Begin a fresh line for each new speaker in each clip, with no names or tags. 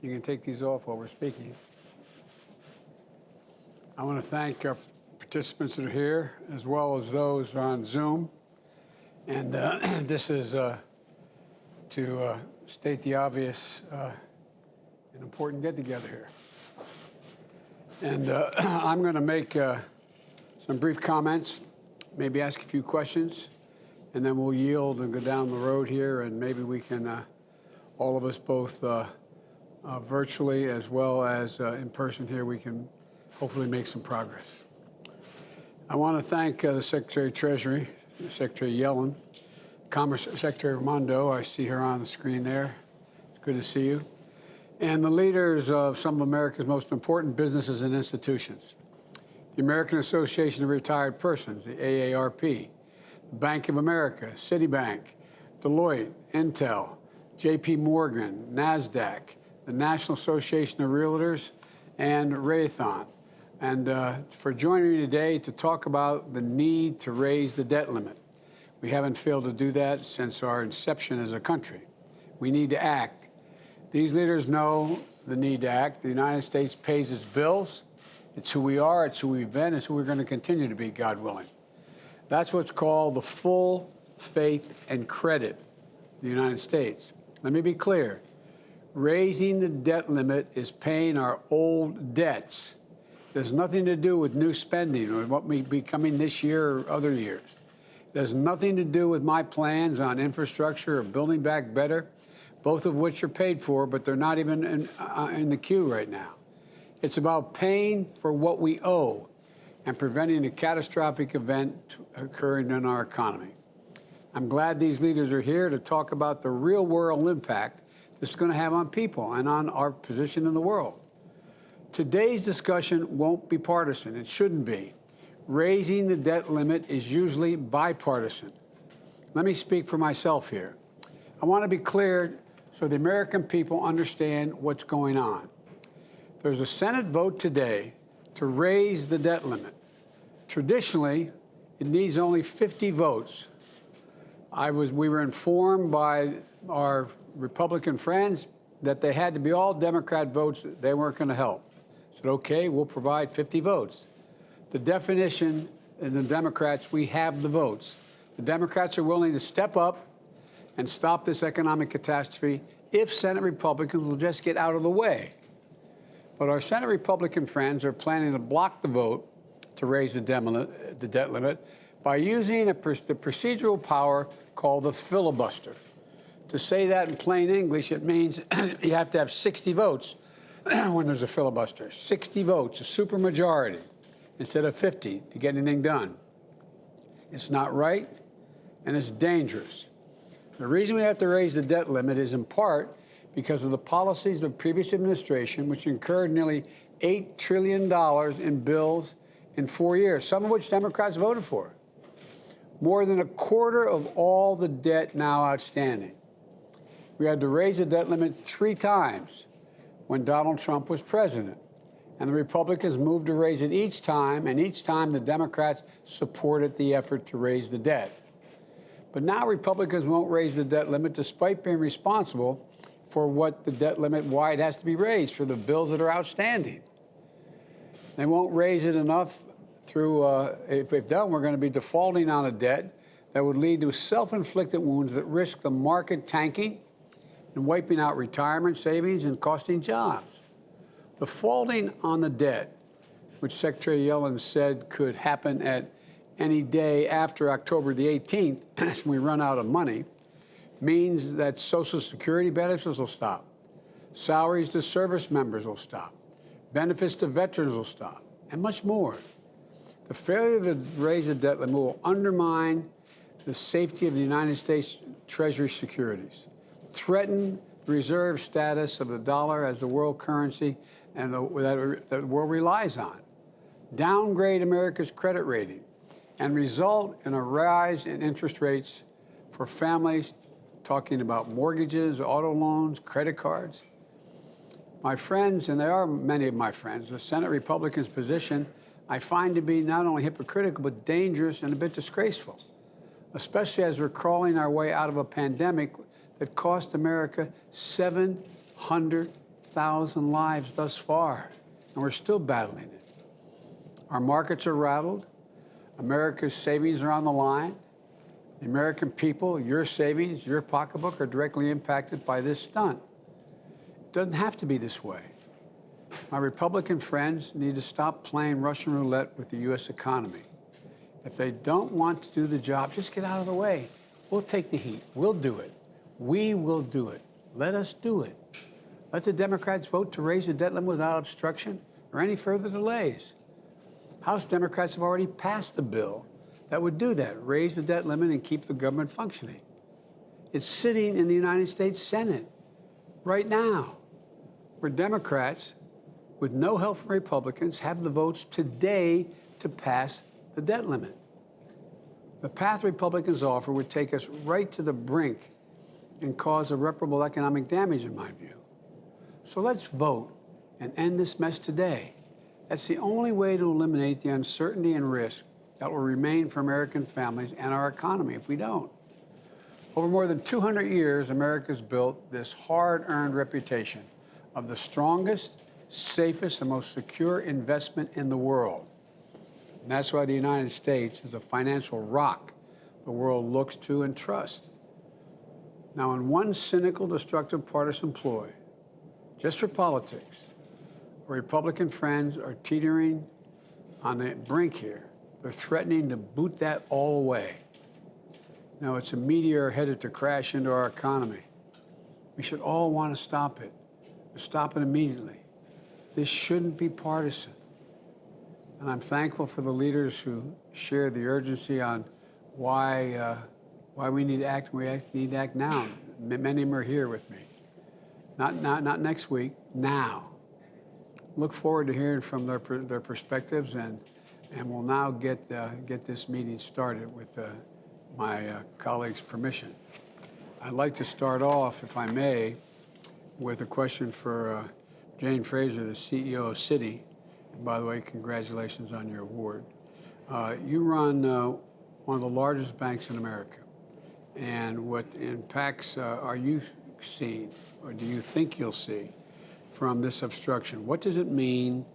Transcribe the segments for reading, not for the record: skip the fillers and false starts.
You can take these off while we're speaking. I want to thank our participants that are here, as well as those on Zoom. And this is to state the obvious, an important get-together here. And I'm going to make some brief comments, maybe ask a few questions, and then we'll yield and go down the road here, and maybe we can, all of us, both virtually as well as in person here, we can hopefully make some progress. I want to thank the Secretary of Treasury, Secretary Yellen, Commerce Secretary Raimondo. I see her on the screen there. It's good to see you. And the leaders of some of America's most important businesses and institutions. The American Association of Retired Persons, the AARP, Bank of America, Citibank, Deloitte, Intel, JP Morgan, NASDAQ, the National Association of Realtors, and Raytheon. And for joining me today to talk about the need to raise the debt limit. We haven't failed to do that since our inception as a country. We need to act. These leaders know the need to act. The United States pays its bills. It's who we are, it's who we've been, it's who we're going to continue to be, God willing. That's what's called the full faith and credit of the United States. Let me be clear. Raising the debt limit is paying our old debts. There's nothing to do with new spending or what may be coming this year or other years. It has nothing to do with my plans on infrastructure or building back better, both of which are paid for, but they're not even in the queue right now. It's about paying for what we owe and preventing a catastrophic event occurring in our economy. I'm glad these leaders are here to talk about the real-world impact this is going to have on people and on our position in the world. Today's discussion won't be partisan. It shouldn't be. Raising the debt limit is usually bipartisan. Let me speak for myself here. I want to be clear so the American people understand what's going on. There's a Senate vote today to raise the debt limit. Traditionally, it needs only 50 votes. We were informed by our Republican friends that they had to be all Democrat votes. They weren't going to help. I said, okay, we'll provide 50 votes. The definition in the Democrats, we have the votes. The Democrats are willing to step up and stop this economic catastrophe if Senate Republicans will just get out of the way. But our Senate Republican friends are planning to block the vote to raise the debt limit by using the procedural power called the filibuster. To say that in plain English, it means you have to have 60 votes when there's a filibuster. 60 votes, a supermajority, instead of 50 to get anything done. It's not right, and it's dangerous. The reason we have to raise the debt limit is in part because of the policies of the previous administration, which incurred nearly $8 trillion in bills in 4 years, some of which Democrats voted for. More than a quarter of all the debt now outstanding. We had to raise the debt limit 3 times when Donald Trump was president. And the Republicans moved to raise it each time, and each time the Democrats supported the effort to raise the debt. But now Republicans won't raise the debt limit despite being responsible for what the debt limit, why it has to be raised for the bills that are outstanding. They won't raise it enough through, if done, we're going to be defaulting on a debt that would lead to self-inflicted wounds that risk the market tanking and wiping out retirement savings and costing jobs. Defaulting on the debt, which Secretary Yellen said could happen at any day after October the 18th, when we run out of money, means that Social Security benefits will stop. Salaries to service members will stop. Benefits to veterans will stop, and much more. The failure to raise the debt limit will undermine the safety of the United States Treasury securities, threaten the reserve status of the dollar as the world currency and that the world relies on, downgrade America's credit rating, and result in a rise in interest rates for families, talking about mortgages, auto loans, credit cards. My friends, and there are many of my friends, the Senate Republicans' position I find to be not only hypocritical, but dangerous and a bit disgraceful, especially as we're crawling our way out of a pandemic that cost America 700 100,000 lives thus far, and we're still battling it. Our markets are rattled. America's savings are on the line. The American people, your savings, your pocketbook, are directly impacted by this stunt. It doesn't have to be this way. My Republican friends need to stop playing Russian roulette with the U.S. economy. If they don't want to do the job, just get out of the way. We'll take the heat. We'll do it. We will do it. Let us do it. Let the Democrats vote to raise the debt limit without obstruction or any further delays. House Democrats have already passed the bill that would do that, raise the debt limit and keep the government functioning. It's sitting in the United States Senate right now, where Democrats, with no help from Republicans, have the votes today to pass the debt limit. The path Republicans offer would take us right to the brink and cause irreparable economic damage, in my view. So let's vote and end this mess today. That's the only way to eliminate the uncertainty and risk that will remain for American families and our economy if we don't. Over more than 200 years, America's built this hard-earned reputation of the strongest, safest, and most secure investment in the world. And that's why the United States is the financial rock the world looks to and trusts. Now, in one cynical, destructive partisan ploy, just for politics, our Republican friends are teetering on the brink here. They're threatening to boot that all away. Now, it's a meteor headed to crash into our economy. We should all want to stop it. Stop it immediately. This shouldn't be partisan. And I'm thankful for the leaders who share the urgency on why we need to act. We need to act now. Many of them are here with me. Not next week, now. Look forward to hearing from their perspectives, and we'll now get this meeting started with my colleagues' permission. I'd like to start off, if I may, with a question for Jane Fraser, the CEO of Citi. And by the way, congratulations on your award. You run one of the largest banks in America. And what impacts are you seeing, or do you think you'll see, from this obstruction? What does it mean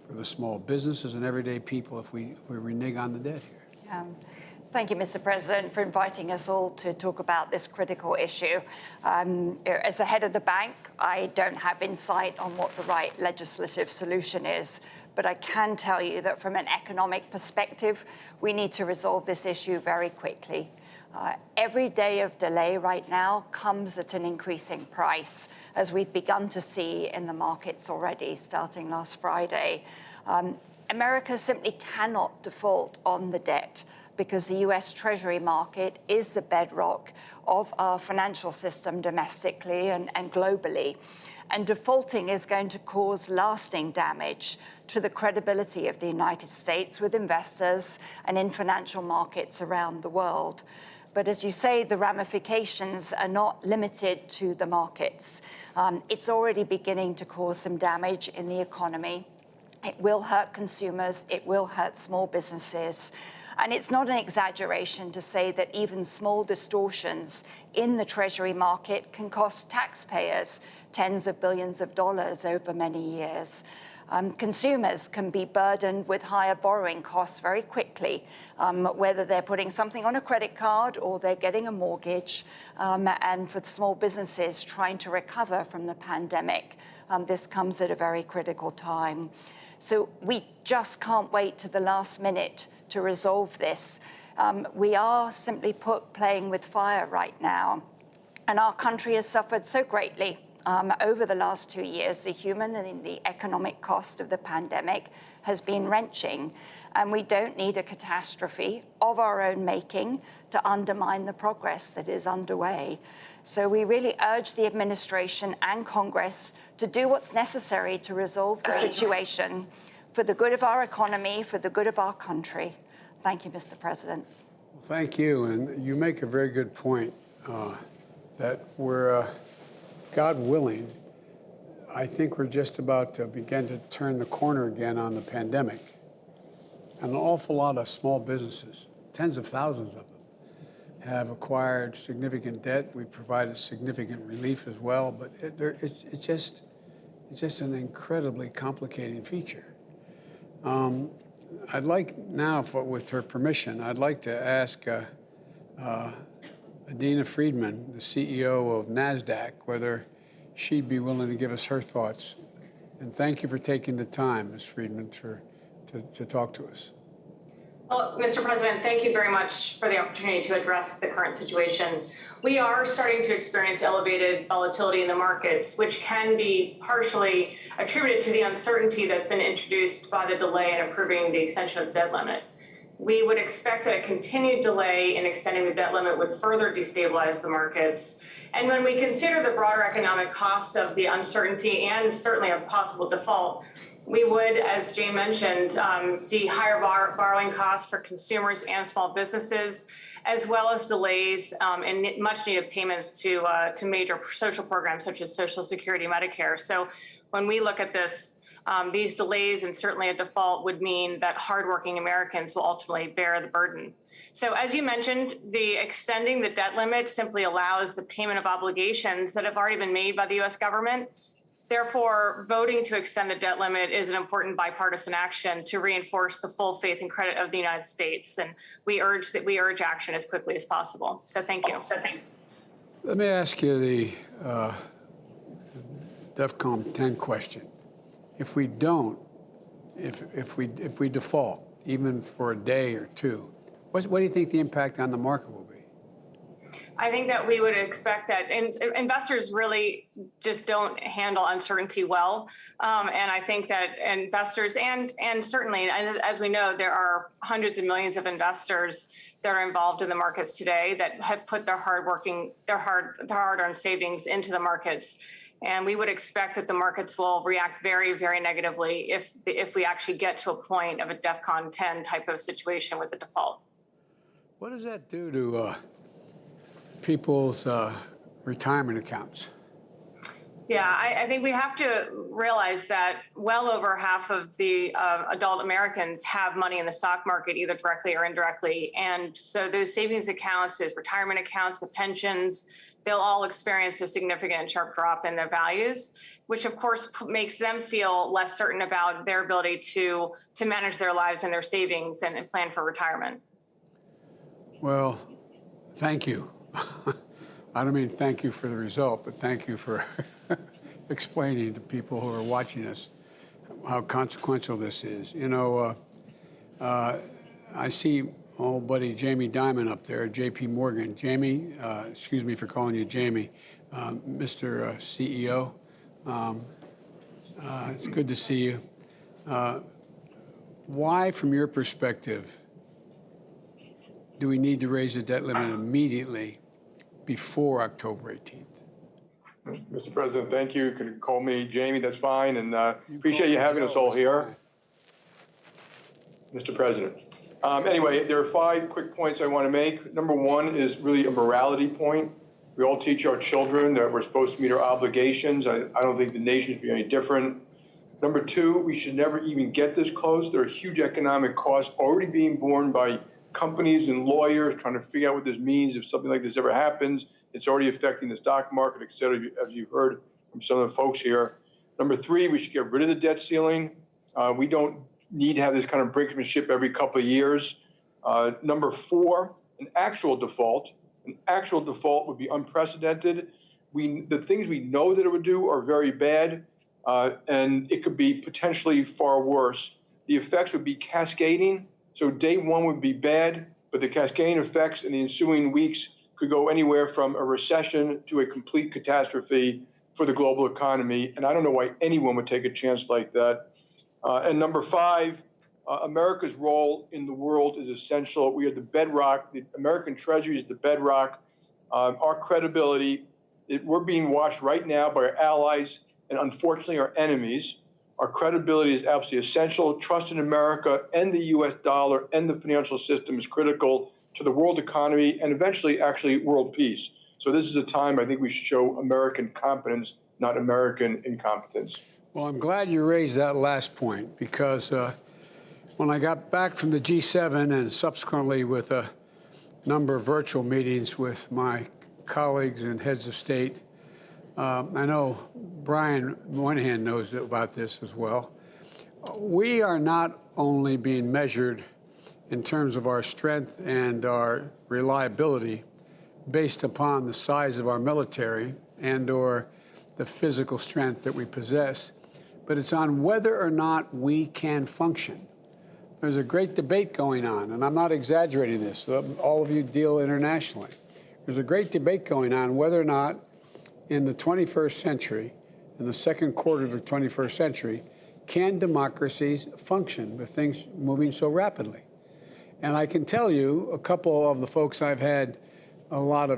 for the small businesses and everyday people if we renege on the debt here?
Thank you, Mr. President, for inviting us all to talk about this critical issue. As the head of the bank, I don't have insight on what the right legislative solution is, but I can tell you that from an economic perspective, we need to resolve this issue very quickly. Every day of delay right now comes at an increasing price, as we've begun to see in the markets already, starting last Friday. America simply cannot default on the debt, because the U.S. Treasury market is the bedrock of our financial system domestically and globally. And defaulting is going to cause lasting damage to the credibility of the United States with investors and in financial markets around the world. But as you say, the ramifications are not limited to the markets. It's already beginning to cause some damage in the economy. It will hurt consumers. It will hurt small businesses. And it's not an exaggeration to say that even small distortions in the Treasury market can cost taxpayers tens of billions of dollars over many years. Consumers can be burdened with higher borrowing costs very quickly, whether they're putting something on a credit card or they're getting a mortgage. And for small businesses trying to recover from the pandemic, this comes at a very critical time. So we just can't wait to the last minute to resolve this. We are, simply put, playing with fire right now. And our country has suffered so greatly over the last 2 years. The human and the economic cost of the pandemic has been wrenching. And we don't need a catastrophe of our own making to undermine the progress that is underway. So we really urge the administration and Congress to do what's necessary to resolve the situation for the good of our economy, for the good of our country. Thank you, Mr. President.
Well, thank you. And you make a very good point that we're, God willing, I think we're just about to begin to turn the corner again on the pandemic. And an awful lot of small businesses, tens of thousands of them, have acquired significant debt. We've provided significant relief as well, but it's It's just an incredibly complicating feature. I'd like now, with her permission, I'd like to ask Adina Friedman, the CEO of NASDAQ, whether she'd be willing to give us her thoughts. And thank you for taking the time, Ms. Friedman, to talk to us.
Well, Mr. President, thank you very much for the opportunity to address the current situation. We are starting to experience elevated volatility in the markets, which can be partially attributed to the uncertainty that's been introduced by the delay in approving the extension of the debt limit. We would expect that a continued delay in extending the debt limit would further destabilize the markets. And when we consider the broader economic cost of the uncertainty and certainly a possible default, we would, as Jane mentioned, see higher borrowing costs for consumers and small businesses, as well as delays in much-needed payments to major social programs such as Social Security, Medicare. So when we look at this, these delays and certainly a default would mean that hardworking Americans will ultimately bear the burden. So as you mentioned, extending the debt limit simply allows the payment of obligations that have already been made by the U.S. government. Therefore, voting to extend the debt limit is an important bipartisan action to reinforce the full faith and credit of the United States. And we urge action as quickly as possible. So thank you.
Let me ask you the DEFCON 10 question. If we don't, if we default, even for a day or two, what do you think the impact on the market will be?
I think that we would expect that investors really just don't handle uncertainty well. And I think that investors and certainly, as we know, there are hundreds of millions of investors that are involved in the markets today that have put their hard-earned savings into the markets. And we would expect that the markets will react very, very negatively if we actually get to a point of a DEFCON 10 type of situation with the default.
What does that do to people's retirement accounts?
Yeah, I think we have to realize that well over half of the adult Americans have money in the stock market, either directly or indirectly. And so those savings accounts, those retirement accounts, the pensions, they'll all experience a significant and sharp drop in their values, which of course makes them feel less certain about their ability to manage their lives and their savings and plan for retirement.
Well, thank you. I don't mean thank you for the result, but thank you for explaining to people who are watching us how consequential this is. You know, I see old buddy Jamie Dimon up there, J.P. Morgan. Jamie, excuse me for calling you Jamie, Mr. CEO. It's good to see you. Why, from your perspective, do we need to raise the debt limit immediately before October 18th?
Mr. President, thank you. You can call me Jamie, that's fine, and appreciate you having us all here. Mr. President. Anyway, there are 5 quick points I want to make. Number 1 is really a morality point. We all teach our children that we're supposed to meet our obligations. I don't think the nation should be any different. Number 2, we should never even get this close. There are huge economic costs already being borne by companies and lawyers trying to figure out what this means if something like this ever happens. It's already affecting the stock market, et cetera, as you've heard from some of the folks here. Number 3, we should get rid of the debt ceiling. We don't need to have this kind of brinkmanship every couple of years. Number 4, an actual default. An actual default would be unprecedented. The things we know that it would do are very bad, and it could be potentially far worse. The effects would be cascading. So day 1 would be bad, but the cascading effects in the ensuing weeks could go anywhere from a recession to a complete catastrophe for the global economy. And I don't know why anyone would take a chance like that. And number 5, America's role in the world is essential. We are the bedrock. The American Treasury is the bedrock. Our credibility, we're being watched right now by our allies and unfortunately our enemies. Our credibility is absolutely essential. Trust in America and the U.S. dollar and the financial system is critical to the world economy and eventually actually world peace. So this is a time I think we should show American competence, not American incompetence.
Well, I'm glad you raised that last point because when I got back from the G7 and subsequently with a number of virtual meetings with my colleagues and heads of state, I know Brian Moynihan knows about this as well. We are not only being measured in terms of our strength and our reliability based upon the size of our military and or the physical strength that we possess, but it's on whether or not we can function. There's a great debate going on, and I'm not exaggerating this. All of you deal internationally. There's a great debate going on whether or not in the 21st century, in the second quarter of the 21st century, can democracies function with things moving so rapidly? And I can tell you, a couple of the folks I've had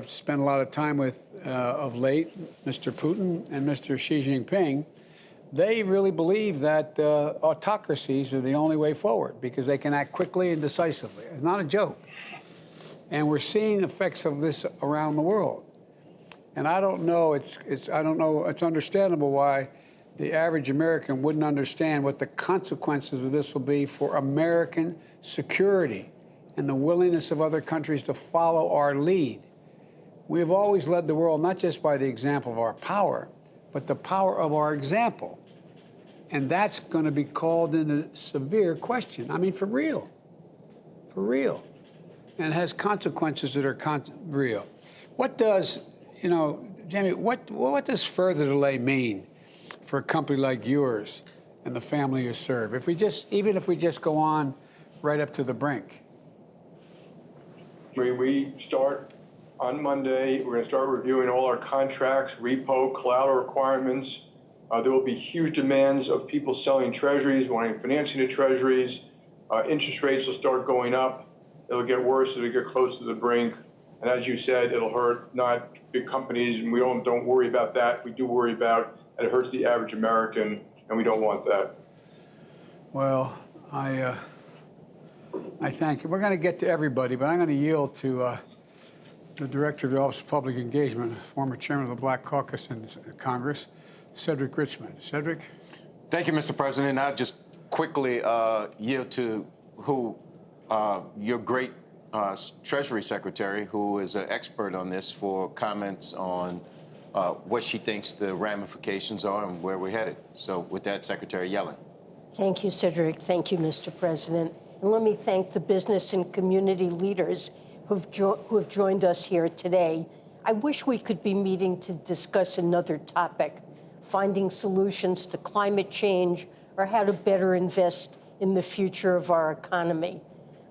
spent a lot of time with of late, Mr. Putin and Mr. Xi Jinping, they really believe that autocracies are the only way forward because they can act quickly and decisively. It's not a joke. And we're seeing effects of this around the world. And I don't know, it's understandable why the average American wouldn't understand what the consequences of this will be for American security and the willingness of other countries to follow our lead. We have always led the world not just by the example of our power, but the power of our example. And that's going to be called into severe question. I mean, for real. For real. And it has consequences that are real. What does, Jamie, what does further delay mean for a company like yours and the family you serve? Even if we just go on right up to the brink.
We start on Monday. We're going to start reviewing all our contracts, repo, collateral requirements. There will be huge demands of people selling treasuries, wanting financing to treasuries. Interest rates will start going up. It'll get worse as we get close to the brink. And as you said, it'll hurt not big companies, and we don't worry about that. We do worry about that it hurts the average American, and we don't want that.
Well, I thank you. We're going to get to everybody, but I'm going to yield to the Director of the Office of Public Engagement, former Chairman of the Black Caucus in Congress, Cedric Richmond. Cedric?
Thank you, Mr. President. I'll just quickly yield to your great Treasury Secretary, who is an expert on this, for comments on what she thinks the ramifications are and where we're headed. So with that, Secretary Yellen.
Thank you, Cedric. Thank you, Mr. President. And let me thank the business and community leaders who have joined us here today. I wish we could be meeting to discuss another topic, finding solutions to climate change or how to better invest in the future of our economy.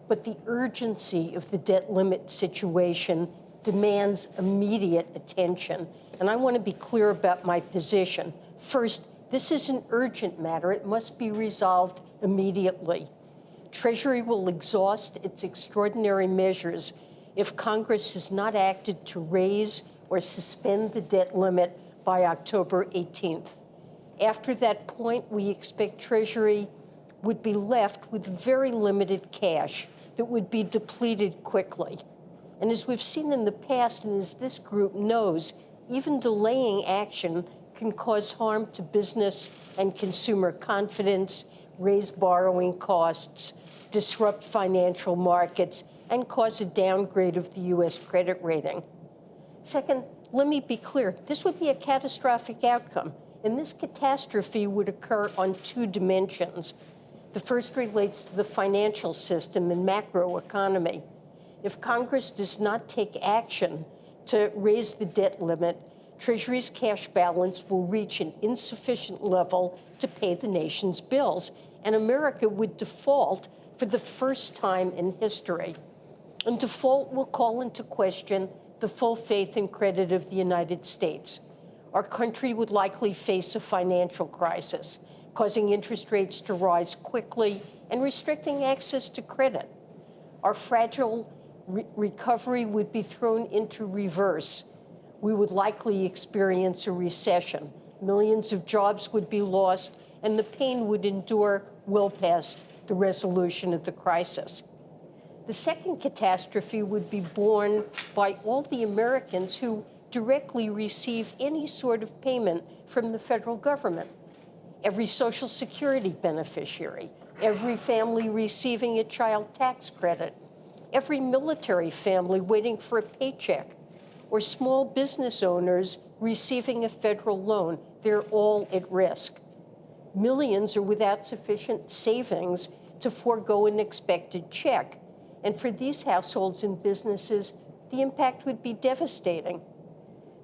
But the urgency of the debt limit situation demands immediate attention. And I want to be clear about my position. First, this is an urgent matter. It must be resolved immediately. Treasury will exhaust its extraordinary measures if Congress has not acted to raise or suspend the debt limit by October 18th. After that point, we expect Treasury would be left with very limited cash that would be depleted quickly. And as we've seen in the past, and as this group knows, even delaying action can cause harm to business and consumer confidence, raise borrowing costs, disrupt financial markets, and cause a downgrade of the U.S. credit rating. Second, let me be clear, this would be a catastrophic outcome, and this catastrophe would occur on two dimensions. The first relates to the financial system and macroeconomy. If Congress does not take action to raise the debt limit, Treasury's cash balance will reach an insufficient level to pay the nation's bills, and America would default for the first time in history. And default will call into question the full faith and credit of the United States. Our country would likely face a financial crisis, causing interest rates to rise quickly and restricting access to credit. Our fragile recovery would be thrown into reverse. We would likely experience a recession. Millions of jobs would be lost, and the pain would endure well past the resolution of the crisis. The second catastrophe would be borne by all the Americans who directly receive any sort of payment from the federal government. Every Social Security beneficiary, every family receiving a child tax credit, every military family waiting for a paycheck, or small business owners receiving a federal loan. They're all at risk. Millions are without sufficient savings to forego an expected check. And for these households and businesses, the impact would be devastating.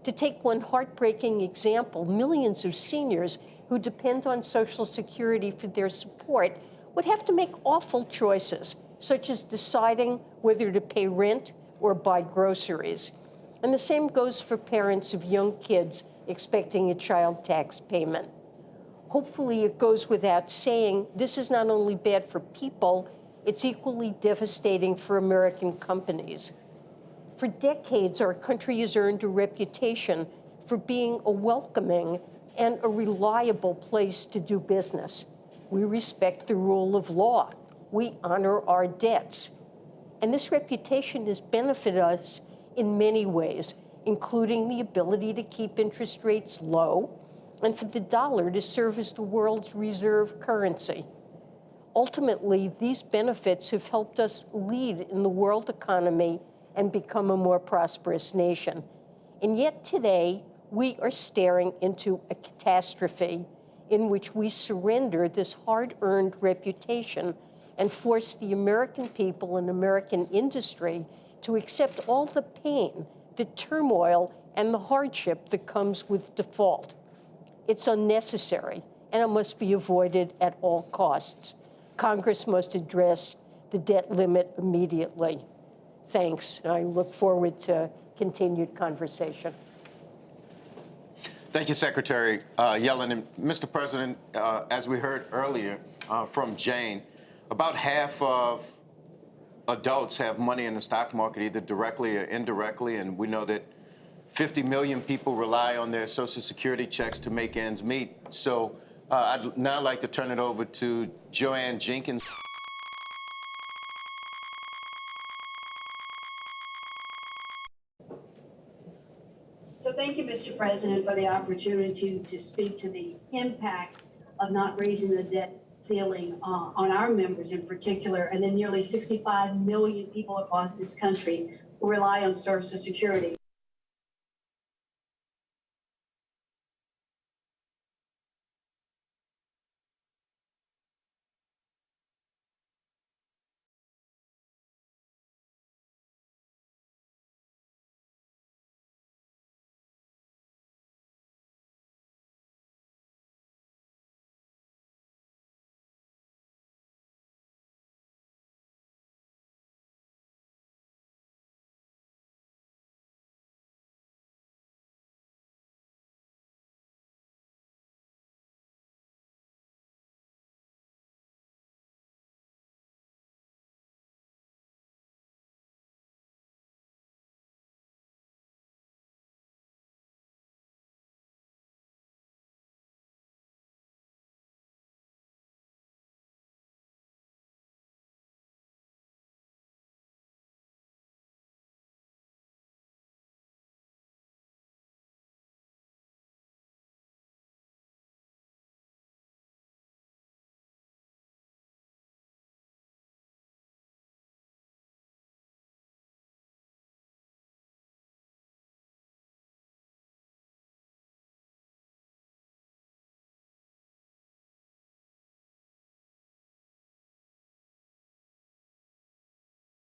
To take one heartbreaking example, millions of seniors who depend on Social Security for their support would have to make awful choices, such as deciding whether to pay rent or buy groceries. And the same goes for parents of young kids expecting a child tax payment. Hopefully, it goes without saying, this is not only bad for people, it's equally devastating for American companies. For decades, our country has earned a reputation for being a welcoming and a reliable place to do business. We respect the rule of law. We honor our debts. And this reputation has benefited us in many ways, including the ability to keep interest rates low and for the dollar to serve as the world's reserve currency. Ultimately, these benefits have helped us lead in the world economy and become a more prosperous nation. And yet today, we are staring into a catastrophe in which we surrender this hard-earned reputation and force the American people and American industry to accept all the pain, the turmoil, and the hardship that comes with default. It's unnecessary, and it must be avoided at all costs. Congress must address the debt limit immediately. Thanks. I look forward to continued conversation.
Thank you, Secretary Yellen. And Mr. President, as we heard earlier from Jane, about half of adults have money in the stock market, either directly or indirectly, and we know that 50 million people rely on their Social Security checks to make ends meet. So I'd now like to turn it over to Joanne Jenkins.
So thank you, Mr. President, for the opportunity to speak to the impact of not raising the debt ceiling on our members in particular, and then nearly 65 million people across this country who rely on Social Security.